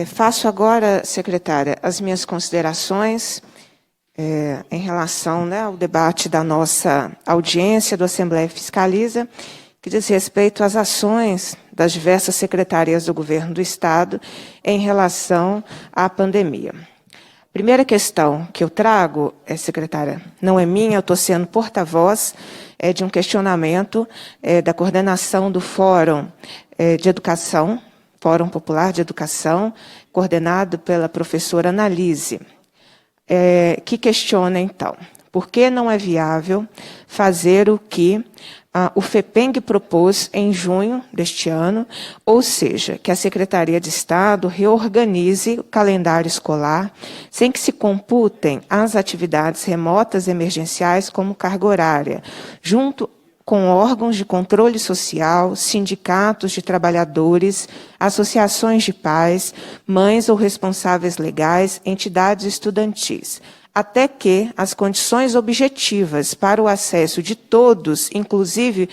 Faço agora, secretária, as minhas considerações em relação ao debate da nossa audiência do Assembleia Fiscaliza, que diz respeito às ações das diversas secretarias do Governo do Estado em relação à pandemia. Primeira questão que eu trago, secretária, não é minha, eu estou sendo porta-voz de um questionamento da coordenação do Fórum de Educação, Fórum Popular de Educação, coordenado pela professora Analise, que questiona, então, por que não é viável fazer o que o FEPENG propôs em junho deste ano, ou seja, que a Secretaria de Estado reorganize o calendário escolar sem que se computem as atividades remotas emergenciais como carga horária, junto com órgãos de controle social, sindicatos de trabalhadores, associações de pais, mães ou responsáveis legais, entidades estudantis, até que as condições objetivas para o acesso de todos, inclusive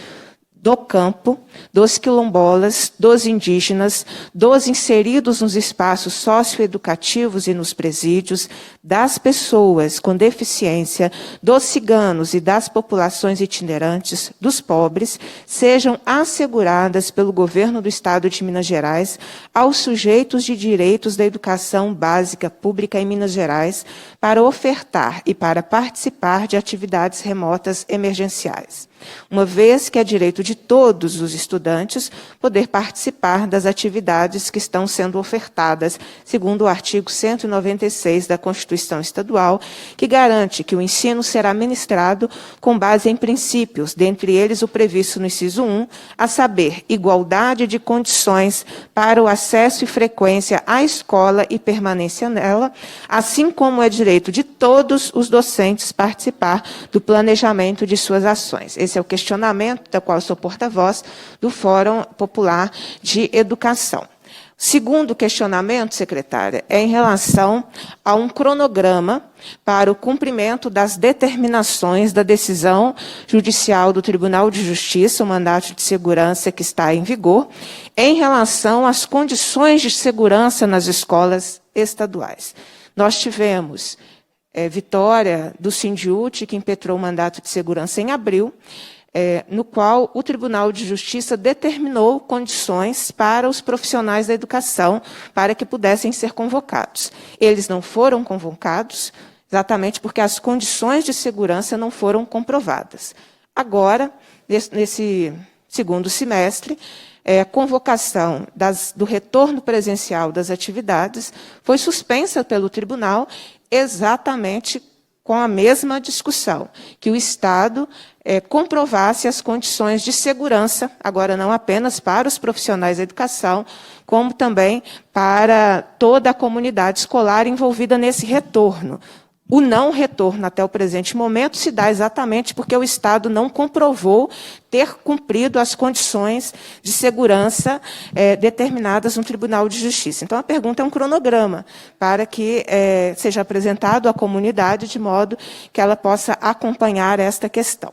do campo, dos quilombolas, dos indígenas, dos inseridos nos espaços socioeducativos e nos presídios, das pessoas com deficiência, dos ciganos e das populações itinerantes, dos pobres, sejam asseguradas pelo Governo do Estado de Minas Gerais aos sujeitos de direitos da educação básica pública em Minas Gerais para ofertar e para participar de atividades remotas emergenciais, uma vez que é direito de todos os estudantes poder participar das atividades que estão sendo ofertadas, segundo o artigo 196 da Constituição Estadual, que garante que o ensino será ministrado com base em princípios, dentre eles o previsto no inciso 1, a saber, igualdade de condições para o acesso e frequência à escola e permanência nela, assim como é direito de todos os docentes participar do planejamento de suas ações. Esse é o questionamento da qual eu sou porta-voz do Fórum Popular de Educação. Segundo questionamento, secretária, é em relação a um cronograma para o cumprimento das determinações da decisão judicial do Tribunal de Justiça, o mandato de segurança que está em vigor, em relação às condições de segurança nas escolas estaduais. Nós tivemos vitória do Sindiúti, que impetrou o mandato de segurança em abril, no qual o Tribunal de Justiça determinou condições para os profissionais da educação para que pudessem ser convocados. Eles não foram convocados, exatamente porque as condições de segurança não foram comprovadas. Agora, nesse segundo semestre, a convocação do retorno presencial das atividades foi suspensa pelo tribunal exatamente com a mesma discussão, que o Estado comprovasse as condições de segurança, agora não apenas para os profissionais da educação, como também para toda a comunidade escolar envolvida nesse retorno. O não retorno até o presente momento se dá exatamente porque o Estado não comprovou ter cumprido as condições de segurança determinadas no Tribunal de Justiça. Então, a pergunta é um cronograma para que seja apresentado à comunidade de modo que ela possa acompanhar esta questão.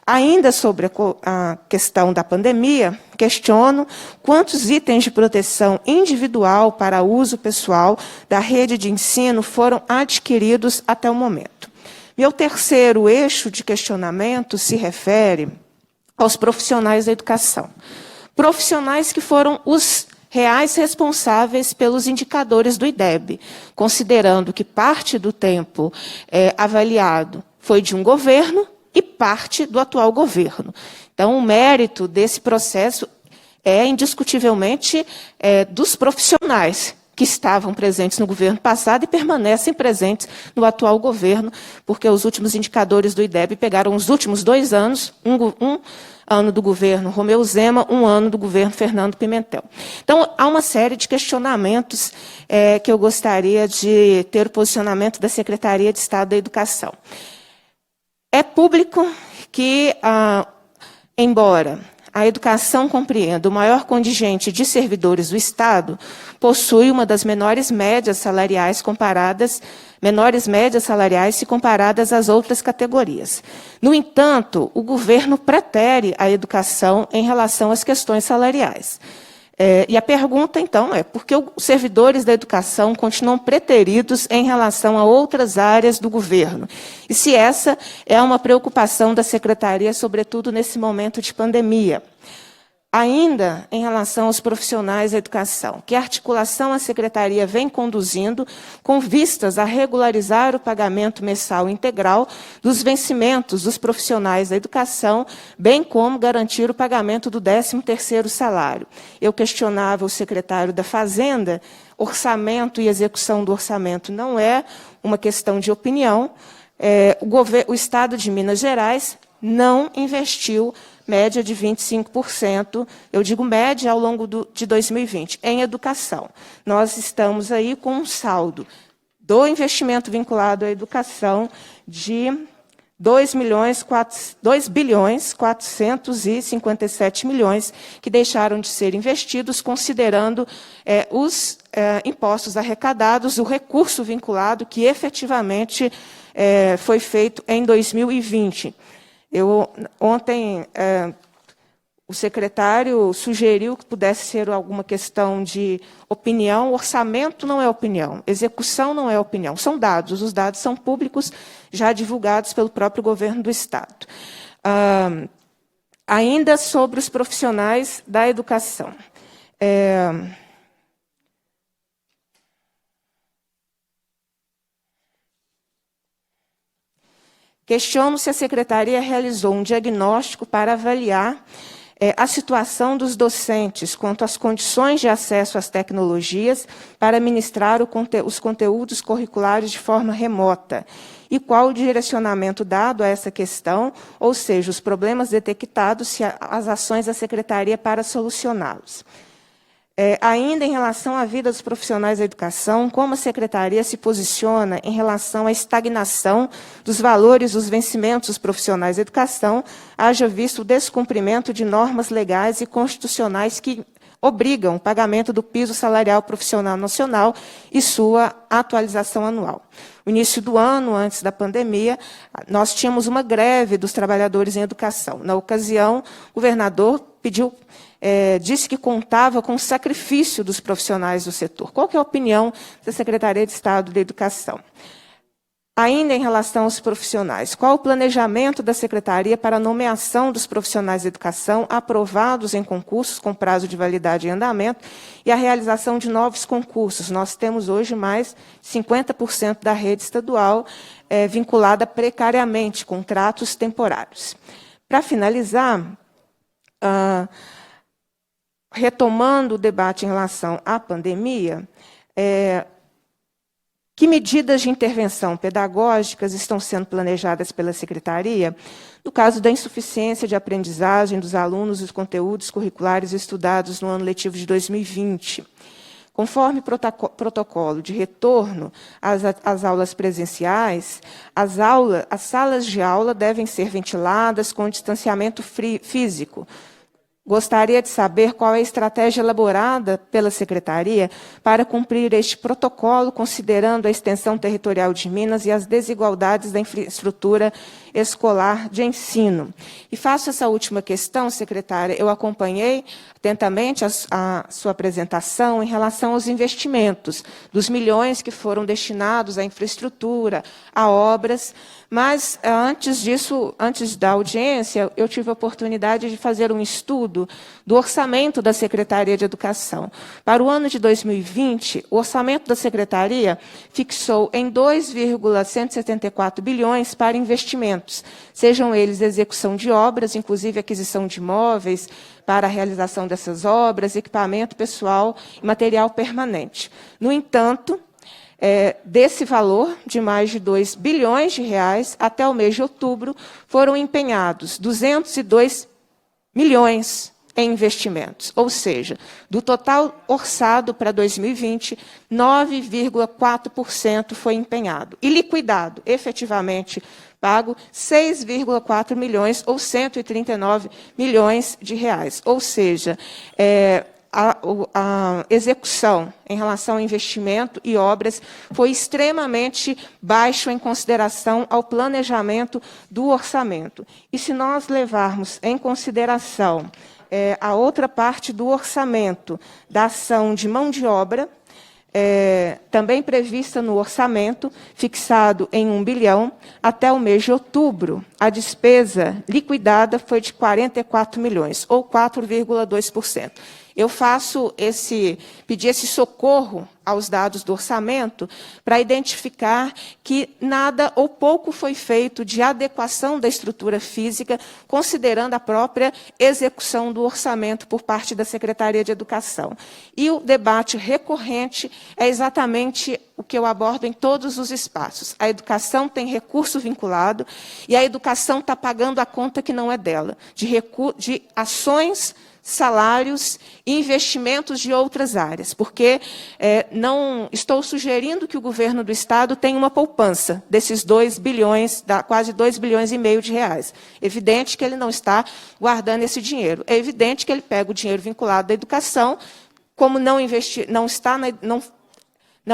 Ainda sobre a questão da pandemia, questiono quantos itens de proteção individual para uso pessoal da rede de ensino foram adquiridos até o momento. Meu terceiro eixo de questionamento se refere aos profissionais da educação. Profissionais que foram os reais responsáveis pelos indicadores do IDEB, considerando que parte do tempo avaliado foi de um governo e parte do atual governo. Então, o mérito desse processo é indiscutivelmente dos profissionais que estavam presentes no governo passado e permanecem presentes no atual governo, porque os últimos indicadores do IDEB pegaram os últimos 2 anos, um ano do governo Romeu Zema, 1 ano do governo Fernando Pimentel. Então, há uma série de questionamentos que eu gostaria de ter o posicionamento da Secretaria de Estado da Educação. É público que, embora a educação compreenda o maior contingente de servidores do Estado, possui uma das menores médias salariais se comparadas às outras categorias. No entanto, o governo pretere a educação em relação às questões salariais. E a pergunta, então, é por que os servidores da educação continuam preteridos em relação a outras áreas do governo? E se essa é uma preocupação da Secretaria, sobretudo nesse momento de pandemia? Ainda em relação aos profissionais da educação, que articulação a Secretaria vem conduzindo com vistas a regularizar o pagamento mensal integral dos vencimentos dos profissionais da educação, bem como garantir o pagamento do 13º salário. Eu questionava o secretário da Fazenda, orçamento e execução do orçamento não é uma questão de opinião. O Estado de Minas Gerais não investiu média de 25%, eu digo média ao longo de 2020, em educação. Nós estamos aí com um saldo do investimento vinculado à educação de 2.457 milhões que deixaram de ser investidos, considerando os impostos arrecadados, o recurso vinculado que efetivamente foi feito em 2020. Ontem, o secretário sugeriu que pudesse ser alguma questão de opinião. Orçamento não é opinião, execução não é opinião, são dados. Os dados são públicos, já divulgados pelo próprio governo do Estado. Ainda sobre os profissionais da educação. Questiono se a Secretaria realizou um diagnóstico para avaliar a situação dos docentes quanto às condições de acesso às tecnologias para ministrar os conteúdos curriculares de forma remota e qual o direcionamento dado a essa questão, ou seja, os problemas detectados e as ações da Secretaria para solucioná-los. Ainda em relação à vida dos profissionais da educação, como a Secretaria se posiciona em relação à estagnação dos valores dos vencimentos dos profissionais da educação, haja visto o descumprimento de normas legais e constitucionais que obrigam o pagamento do piso salarial profissional nacional e sua atualização anual. No início do ano, antes da pandemia, nós tínhamos uma greve dos trabalhadores em educação. Na ocasião, o governador disse que contava com o sacrifício dos profissionais do setor. Qual que é a opinião da Secretaria de Estado da Educação? Ainda em relação aos profissionais, qual o planejamento da Secretaria para a nomeação dos profissionais de educação aprovados em concursos com prazo de validade em andamento e a realização de novos concursos? Nós temos hoje mais de 50% da rede estadual vinculada precariamente, contratos temporários. Para finalizar, retomando o debate em relação à pandemia, que medidas de intervenção pedagógicas estão sendo planejadas pela Secretaria no caso da insuficiência de aprendizagem dos alunos dos conteúdos curriculares estudados no ano letivo de 2020? Conforme protocolo de retorno às aulas presenciais, as salas de aula devem ser ventiladas com distanciamento físico. Gostaria de saber qual é a estratégia elaborada pela Secretaria para cumprir este protocolo, considerando a extensão territorial de Minas e as desigualdades da infraestrutura escolar de ensino. E faço essa última questão, secretária. Eu acompanhei atentamente a sua apresentação em relação aos investimentos, dos milhões que foram destinados à infraestrutura, a obras, mas antes disso, antes da audiência, eu tive a oportunidade de fazer um estudo do orçamento da Secretaria de Educação. Para o ano de 2020, o orçamento da Secretaria fixou em 2,174 bilhões para investimentos, sejam eles execução de obras, inclusive aquisição de imóveis para a realização dessas obras, equipamento pessoal e material permanente. No entanto, desse valor de mais de 2 bilhões de reais, até o mês de outubro, foram empenhados 202 milhões em investimentos, ou seja, do total orçado para 2020, 9,4% foi empenhado e liquidado, efetivamente pago 6,4 milhões ou 139 milhões de reais, ou seja, a execução em relação ao investimento e obras foi extremamente baixo em consideração ao planejamento do orçamento. E se nós levarmos em consideração a outra parte do orçamento da ação de mão de obra, também prevista no orçamento, fixado em 1 bilhão, até o mês de outubro, a despesa liquidada foi de 44 milhões, ou 4,2%. Eu pedi esse socorro aos dados do orçamento para identificar que nada ou pouco foi feito de adequação da estrutura física, considerando a própria execução do orçamento por parte da Secretaria de Educação. E o debate recorrente é exatamente o que eu abordo em todos os espaços. A educação tem recurso vinculado e a educação está pagando a conta que não é dela, de ações, salários e investimentos de outras áreas, porque não estou sugerindo que o governo do Estado tenha uma poupança desses 2 bilhões, quase 2 bilhões e meio de reais. Evidente que ele não está guardando esse dinheiro. É evidente que ele pega o dinheiro vinculado à educação, como não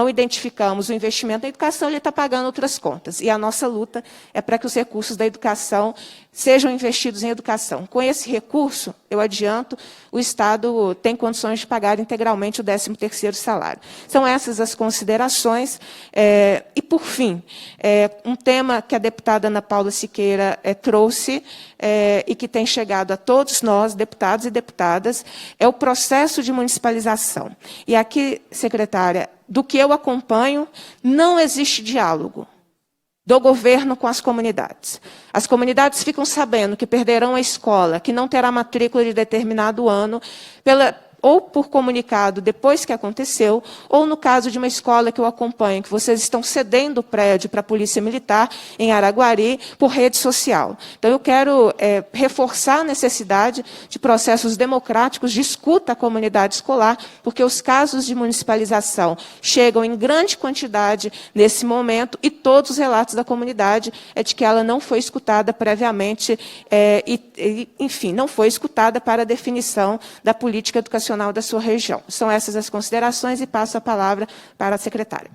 identificamos o investimento na educação, ele está pagando outras contas. E a nossa luta é para que os recursos da educação sejam investidos em educação. Com esse recurso, eu adianto, o Estado tem condições de pagar integralmente o 13º salário. São essas as considerações. E, por fim, um tema que a deputada Ana Paula Siqueira trouxe e que tem chegado a todos nós, deputados e deputadas, é o processo de municipalização. E aqui, secretária, do que eu acompanho, não existe diálogo do governo com as comunidades. As comunidades ficam sabendo que perderão a escola, que não terá matrícula de determinado ano, ou por comunicado depois que aconteceu, ou no caso de uma escola que eu acompanho, que vocês estão cedendo o prédio para a Polícia Militar, em Araguari, por rede social. Então, eu quero reforçar a necessidade de processos democráticos de escuta à comunidade escolar, porque os casos de municipalização chegam em grande quantidade nesse momento, e todos os relatos da comunidade é de que ela não foi escutada previamente, enfim, não foi escutada para a definição da política educacional da sua região. São essas as considerações e passo a palavra para a secretária.